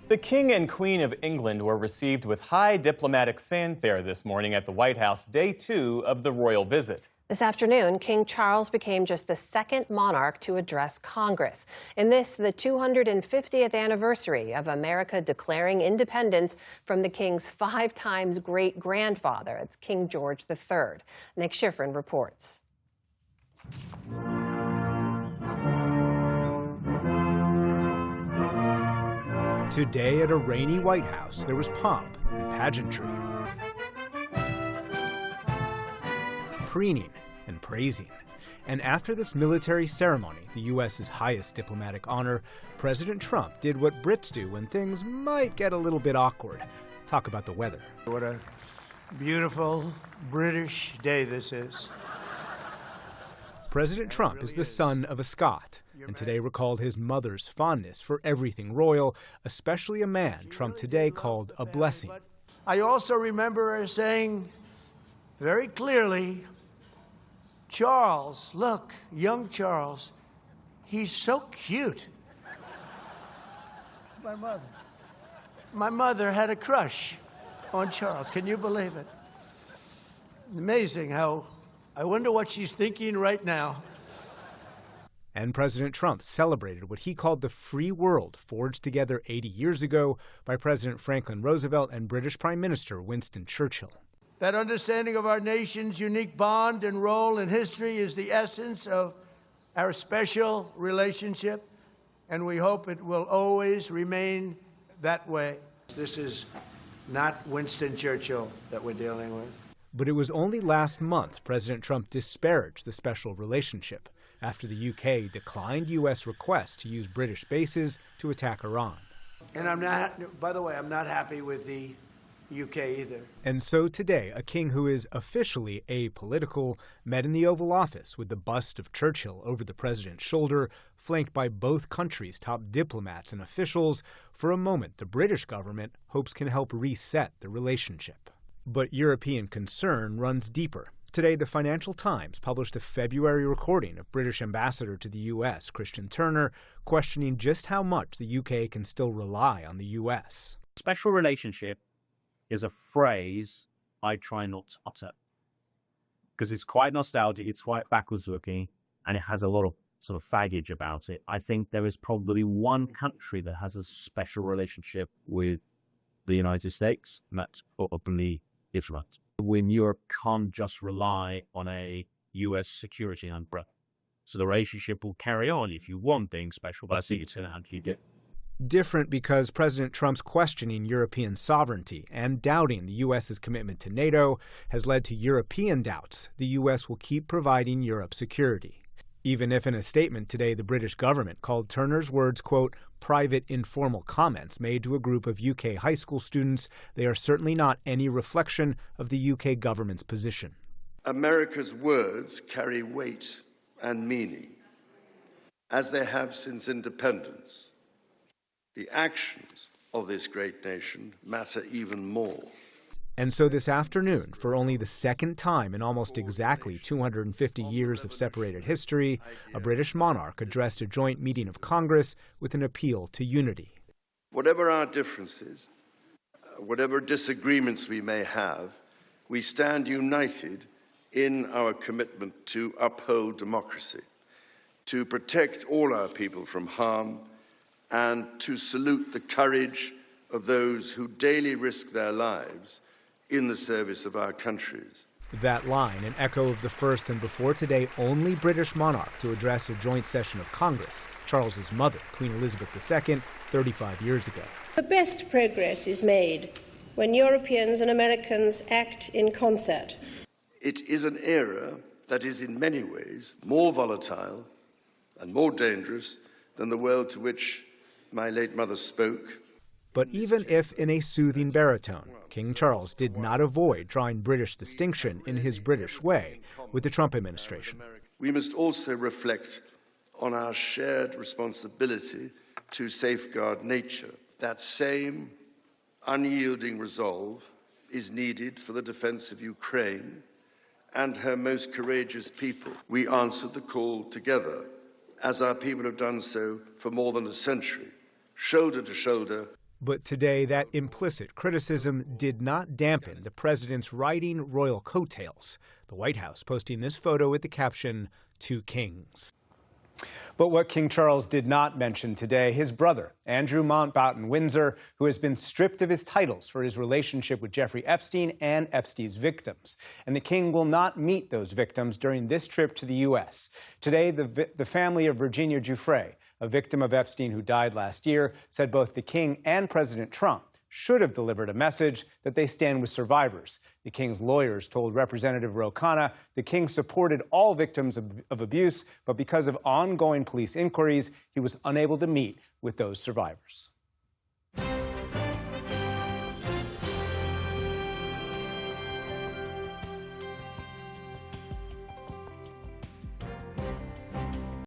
The King and Queen of England were received with high diplomatic fanfare this morning at the White House, day 2 of the royal visit. This afternoon, King Charles became just the second monarch to address Congress. In this, the 250th anniversary of America declaring independence from the King's 5 times great-grandfather, it's King George III. Nick Schifrin reports. Today at a rainy White House, there was pomp and pageantry, preening and praising. And after this military ceremony, the U.S.'s highest diplomatic honor, President Trump did what Brits do when things might get a little bit awkward. Talk about the weather. What a beautiful British day this is. President Trump is the son of a Scot, and today recalled his mother's fondness for everything royal, especially a man Trump today called a blessing. I also remember her saying very clearly, Charles, look, young Charles, he's so cute. My mother. My mother had a crush on Charles. Can you believe it? Amazing how, I wonder what she's thinking right now. And President Trump celebrated what he called the free world forged together 80 years ago by President Franklin Roosevelt and British Prime Minister Winston Churchill. That understanding of our nation's unique bond and role in history is the essence of our special relationship, and we hope it will always remain that way. This is not Winston Churchill that we're dealing with. But it was only last month President Trump disparaged the special relationship after the UK declined U.S. requests to use British bases to attack Iran. And I'm not, by the way, I'm not happy with the UK either. And so today, a king who is officially apolitical met in the Oval Office with the bust of Churchill over the president's shoulder, flanked by both countries' top diplomats and officials. For a moment, the British government hopes can help reset the relationship. But European concern runs deeper. Today, the Financial Times published a February recording of British Ambassador to the U.S., Christian Turner, questioning just how much the U.K. can still rely on the U.S. Special relationship is a phrase I try not to utter because it's quite nostalgic, it's quite backwards looking, and it has a lot of sort of baggage about it. I think there is probably one country that has a special relationship with the United States, and that's probably Israel. When Europe can't just rely on a U.S. security umbrella. So the relationship will carry on if you want things special, but I see it's in how you get. Different because President Trump's questioning European sovereignty and doubting the U.S.'s commitment to NATO has led to European doubts the U.S. will keep providing Europe security. Even if in a statement today the British government called Turner's words, quote, private informal comments made to a group of UK high school students, they are certainly not any reflection of the UK government's position. America's words carry weight and meaning, as they have since independence. The actions of this great nation matter even more. And so this afternoon, for only the second time in almost exactly 250 years of separated history, a British monarch addressed a joint meeting of Congress with an appeal to unity. Whatever our differences, whatever disagreements we may have, we stand united in our commitment to uphold democracy, to protect all our people from harm, and to salute the courage of those who daily risk their lives in the service of our countries. That line, an echo of the first and before today only British monarch to address a joint session of Congress, Charles's mother, Queen Elizabeth II, 35 years ago. The best progress is made when Europeans and Americans act in concert. It is an era that is in many ways more volatile and more dangerous than the world to which my late mother spoke. But even if in a soothing baritone, King Charles did not avoid drawing British distinction in his British way with the Trump administration. We must also reflect on our shared responsibility to safeguard nature. That same unyielding resolve is needed for the defense of Ukraine and her most courageous people. We answered the call together, as our people have done so for more than a century, shoulder to shoulder. But today, that implicit criticism did not dampen the president's riding royal coattails. The White House posting this photo with the caption, "Two Kings." But what King Charles did not mention today, his brother, Andrew Mountbatten Windsor, who has been stripped of his titles for his relationship with Jeffrey Epstein and Epstein's victims. And the king will not meet those victims during this trip to the U.S. Today, the family of Virginia Giuffre, a victim of Epstein who died last year, said both the king and President Trump should have delivered a message that they stand with survivors. The king's lawyers told Representative Ro Khanna the king supported all victims of abuse, but because of ongoing police inquiries, he was unable to meet with those survivors.